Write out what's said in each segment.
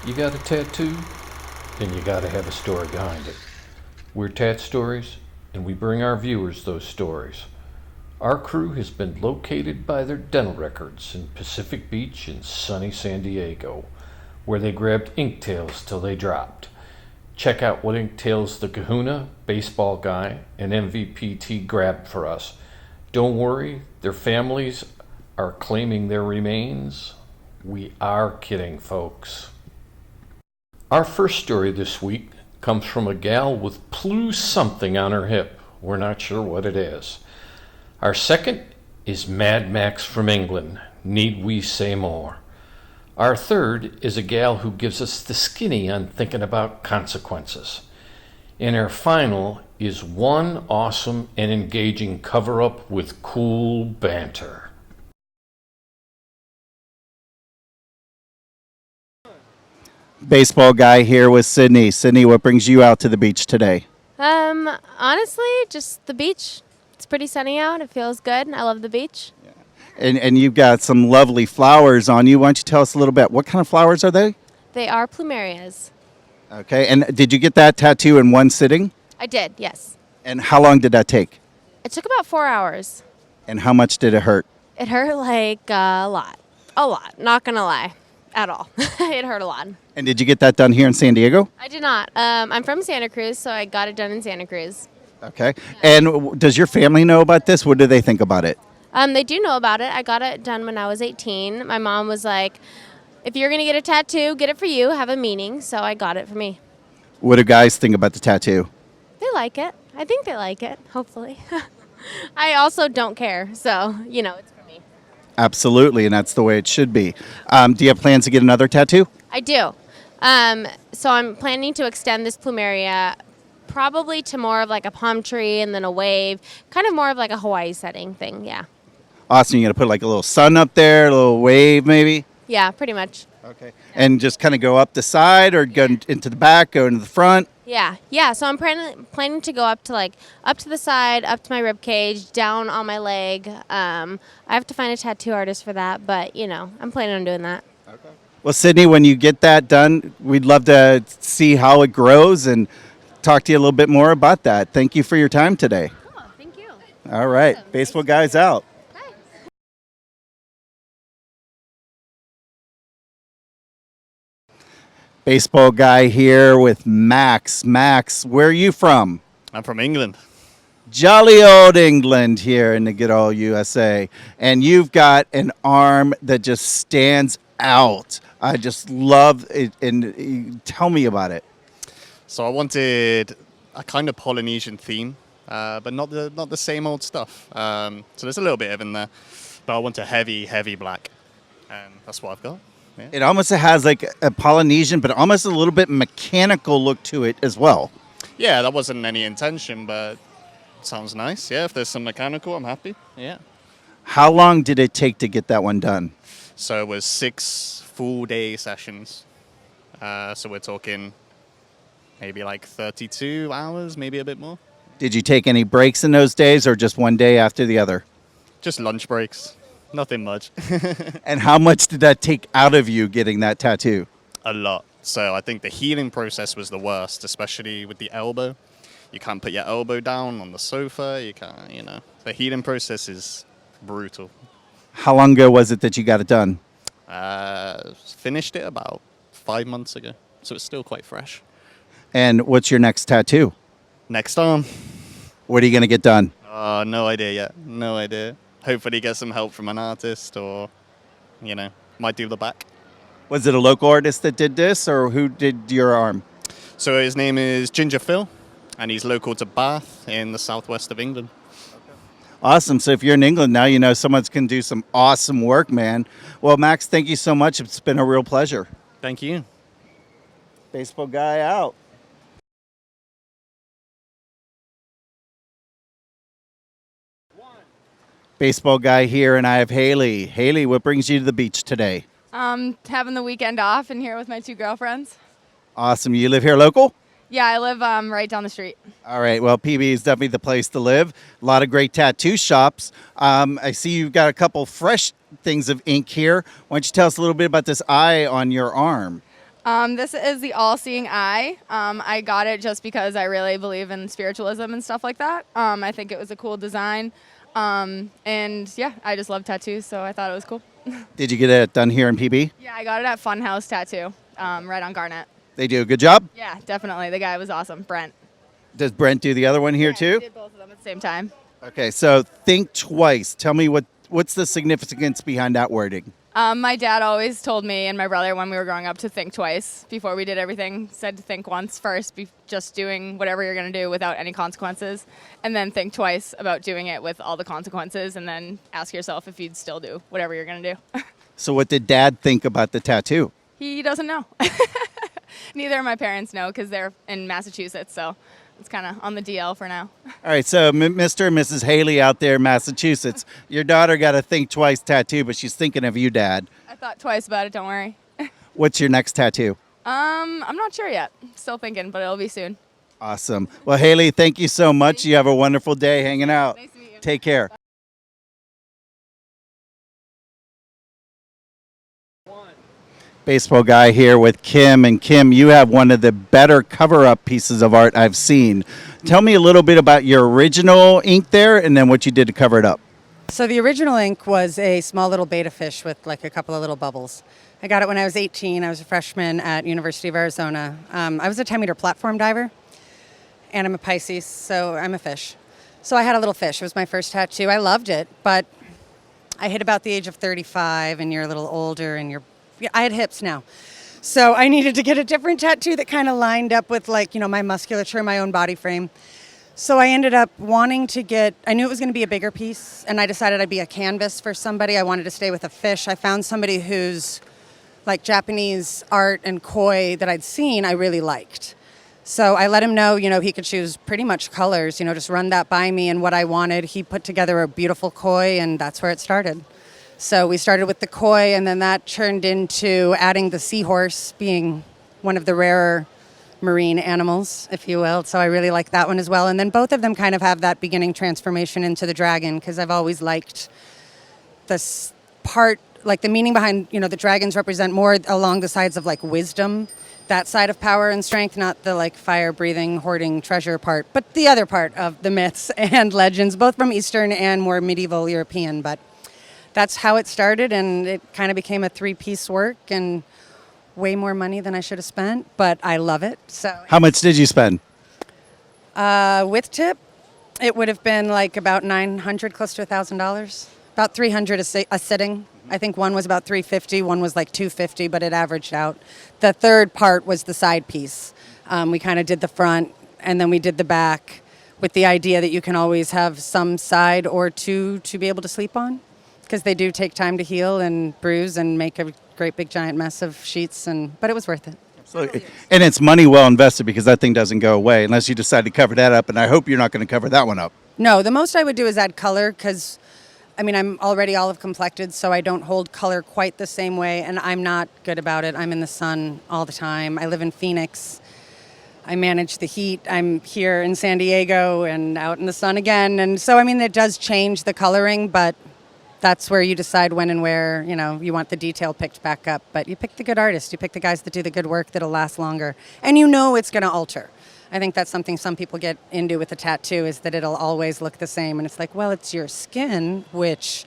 You got a tattoo? Then you gotta have a story behind it. We're Tat-Stories, and we bring our viewers those stories. Our crew has been located by their dental records in Pacific Beach in sunny San Diego, where they grabbed inktails till they dropped. Check out what inktails the kahuna, baseball guy, and MVPT grabbed for us. Don't worry, their families are claiming their remains. We are kidding, folks. Our first story this week comes from a gal with Plu something on her hip. We're not sure what it is. Our second is Mad Max from England. Need we say more? Our third is a gal who gives us the skinny on thinking about consequences. And our final is one awesome and engaging cover-up with cool banter. Baseball guy here with Sydney. Sydney, what brings you out to the beach today? Honestly, just the beach. It's pretty sunny out. It feels good. I love the beach. And you've got some lovely flowers on you. Why don't you tell us a little bit? What kind of flowers are they? They are Plumerias. Okay, and did you get that tattoo in one sitting? I did, yes. And how long did that take? It took about 4 hours. And how much did it hurt? It hurt like a lot. A lot. Not gonna lie. At all. It hurt a lot. And did you get that done here in San Diego? I did not. I'm from Santa Cruz, so I got it done in Santa Cruz. Okay. And does your family know about this? What do they think about it? They do know about it. I got it done when I was 18. My mom was like, if you're going to get a tattoo, get it for you, have a meaning. So I got it for me. What do guys think about the tattoo? They like it. I think they like it, hopefully. I also don't care. So, it's for me. Absolutely, and that's the way it should be. Do you have plans to get another tattoo? I do. So I'm planning to extend this Plumeria probably to more of like a palm tree and then a wave, kind of more of like a Hawaii setting thing, yeah. Awesome, you're going to put like a little sun up there, a little wave maybe? Yeah, pretty much. Okay. And just kind of go up the side or go into the back, go into the front? Yeah. So I'm planning to go up to the side, up to my rib cage, down on my leg. I have to find a tattoo artist for that, but I'm planning on doing that. Okay. Well, Sydney, when you get that done, we'd love to see how it grows and talk to you a little bit more about that. Thank you for your time today. Oh, thank you. All right. Awesome. Baseball guys out. Bye. Baseball guy here with Max. Max, where are you from? I'm from England. Jolly old England here in the good old USA. And you've got an arm that just stands out. I just love it. And tell me about it. So I wanted a kind of Polynesian theme, but not the same old stuff. So there's a little bit of in there, but I want a heavy black, and that's what I've got. Yeah. It almost has like a Polynesian, but almost a little bit mechanical look to it as well. Yeah, that wasn't any intention, but sounds nice. Yeah, if there's some mechanical, I'm happy. Yeah. How long did it take to get that one done? So it was 6 full-day sessions. So we're talking maybe like 32 hours, maybe a bit more. Did you take any breaks in those days or just one day after the other? Just lunch breaks. Nothing much. And how much did that take out of you getting that tattoo? A lot. So I think the healing process was the worst, especially with the elbow. You can't put your elbow down on the sofa. You can't, The healing process is brutal. How long ago was it that you got it done? Finished it about 5 months ago. So it's still quite fresh. And what's your next tattoo? Next arm. What are you going to get done? No idea yet. No idea. Hopefully get some help from an artist or, might do the back. Was it a local artist that did this or who did your arm? So his name is Ginger Phil, and he's local to Bath in the southwest of England. Awesome. So if you're in England now, you know someone can do some awesome work, man. Well, Max, thank you so much. It's been a real pleasure. Thank you. Baseball guy out. Baseball guy here, and I have Haley. Haley, what brings you to the beach today? Having the weekend off and here with my 2 girlfriends. Awesome. You live here local? Yeah, I live right down the street. All right. Well, PB is definitely the place to live. A lot of great tattoo shops. I see you've got a couple fresh things of ink here. Why don't you tell us a little bit about this eye on your arm? This is the all-seeing eye. I got it just because I really believe in spiritualism and stuff like that. I think it was a cool design. And yeah, I just love tattoos, so I thought it was cool. Did you get it done here in PB? Yeah, I got it at Funhouse Tattoo, right on Garnet. They do a good job? Yeah, definitely. The guy was awesome, Brent. Does Brent do the other one here Yeah, too? we did both of them at the same time. Okay, so think twice. Tell me what's the significance behind that wording? My dad always told me and my brother when we were growing up to think twice before we did everything. Said to think once first, just doing whatever you're going to do without any consequences, and then think twice about doing it with all the consequences, and then ask yourself if you'd still do whatever you're going to do. So what did Dad think about the tattoo? He doesn't know. Neither of my parents know because they're in Massachusetts, so it's kind of on the DL for now. All right, so Mr. and Mrs. Haley out there in Massachusetts, your daughter got a think twice tattoo, but she's thinking of you, Dad. I thought twice about it, don't worry. What's your next tattoo? I'm not sure yet. Still thinking, but it'll be soon. Awesome. Well, Haley, thank you so much. You have a wonderful day hanging out. Nice to meet you. Take care. Baseball guy here with Kim. And Kim, you have one of the better cover-up pieces of art I've seen. Tell me a little bit about your original ink there and then what you did to cover it up. So the original ink was a small little betta fish with like a couple of little bubbles. I got it when I was 18. I was a freshman at University of Arizona. I was a 10-meter platform diver, and I'm a Pisces, so I'm a fish. So I had a little fish. It was my first tattoo. I loved it, but I hit about the age of 35, and you're a little older, and I had hips now. So I needed to get a different tattoo that kind of lined up with like, my musculature, my own body frame. So I ended up wanting to I knew it was going to be a bigger piece, and I decided I'd be a canvas for somebody. I wanted to stay with a fish. I found somebody whose like Japanese art and koi that I'd seen I really liked. So I let him know, he could choose pretty much colors, just run that by me and what I wanted. He put together a beautiful koi, and that's where it started. So we started with the koi, and then that turned into adding the seahorse, being one of the rarer marine animals, if you will. So I really like that one as well. And then both of them kind of have that beginning transformation into the dragon, because I've always liked this part, like the meaning behind, the dragons represent more along the sides of like wisdom, that side of power and strength, not the like fire-breathing, hoarding treasure part, but the other part of the myths and legends, both from Eastern and more medieval European. But that's how it started, and it kind of became a 3-piece work and way more money than I should have spent, but I love it. So How much did you spend? with tip, it would have been like about $900, close to $1,000, about $300 a sitting. I think one was about $350, one was like $250, but it averaged out. The third part was the side piece. We kind of did the front, and then we did the back, with the idea that you can always have some side or two to be able to sleep on, because they do take time to heal and bruise and make a great big giant mess of sheets, but it was worth it. Absolutely. And it's money well invested, because that thing doesn't go away unless you decide to cover that up, and I hope you're not going to cover that one up. No, the most I would do is add color, because I'm already olive complected, so I don't hold color quite the same way, and I'm not good about it. I'm in the sun all the time. I live in Phoenix. I manage the heat. I'm here in San Diego and out in the sun again. And so, it does change the coloring, but that's where you decide when and where, you want the detail picked back up. But you pick the good artists. You pick the guys that do the good work that'll last longer. And it's going to alter. I think that's something some people get into with a tattoo, is that it'll always look the same. And it's like, well, it's your skin, which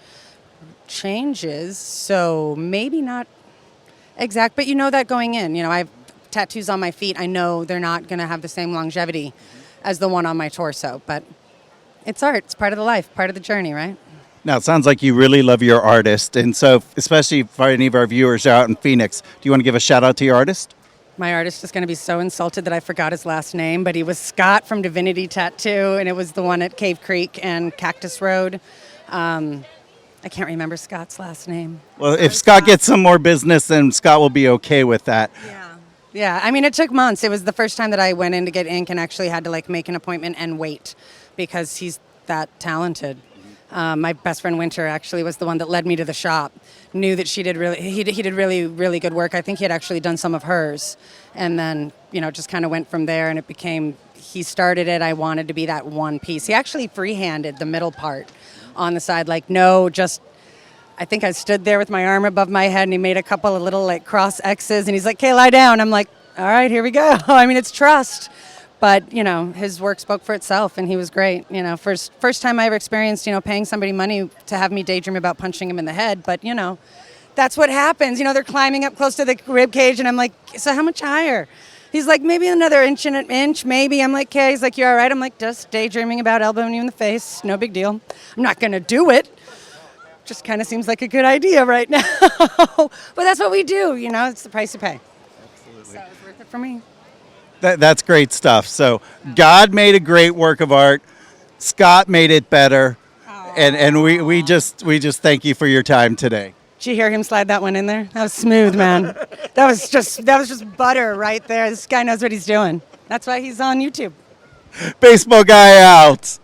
changes. So maybe not exact, but that going in. I have tattoos on my feet. I know they're not going to have the same longevity as the one on my torso. But it's art. It's part of the life, part of the journey, right? Now, it sounds like you really love your artist. And so, especially for any of our viewers out in Phoenix, do you want to give a shout out to your artist? My artist is going to be so insulted that I forgot his last name, but he was Scott from Divinity Tattoo, and it was the one at Cave Creek and Cactus Road. I can't remember Scott's last name. Well, if Scott gets some more business, then Scott will be okay with that. Yeah. It took months. It was the first time that I went in to get ink and actually had to make an appointment and wait, because he's that talented. My best friend Winter actually was the one that led me to the shop. Knew that he did really, really good work. I think he had actually done some of hers, and then just kind of went from there. And it became, he started it. I wanted to be that one piece. He actually freehanded the middle part on the side, just I think I stood there with my arm above my head, and he made a couple of little like cross X's, and he's like, "Okay, lie down." I'm like, "All right, here we go." I mean, it's trust. But, you know, his work spoke for itself, and he was great. You know, first time I ever experienced, you know, paying somebody money to have me daydream about punching him in the head. But, you know, that's what happens. You know, they're climbing up close to the rib cage, and I'm like, so how much higher? He's like, maybe another inch and an inch, maybe. I'm like, okay. He's like, you all right? I'm like, just daydreaming about elbowing you in the face. No big deal. I'm not going to do it. Just kind of seems like a good idea right now. But that's what we do, you know. It's the price you pay. Absolutely. So it was worth it for me. That's great stuff. So God made a great work of art. Scott made it better. And we just thank you for your time today. Did you hear him slide that one in there? That was smooth, man. That was just butter right there. This guy knows what he's doing. That's why he's on YouTube. Baseball guy out.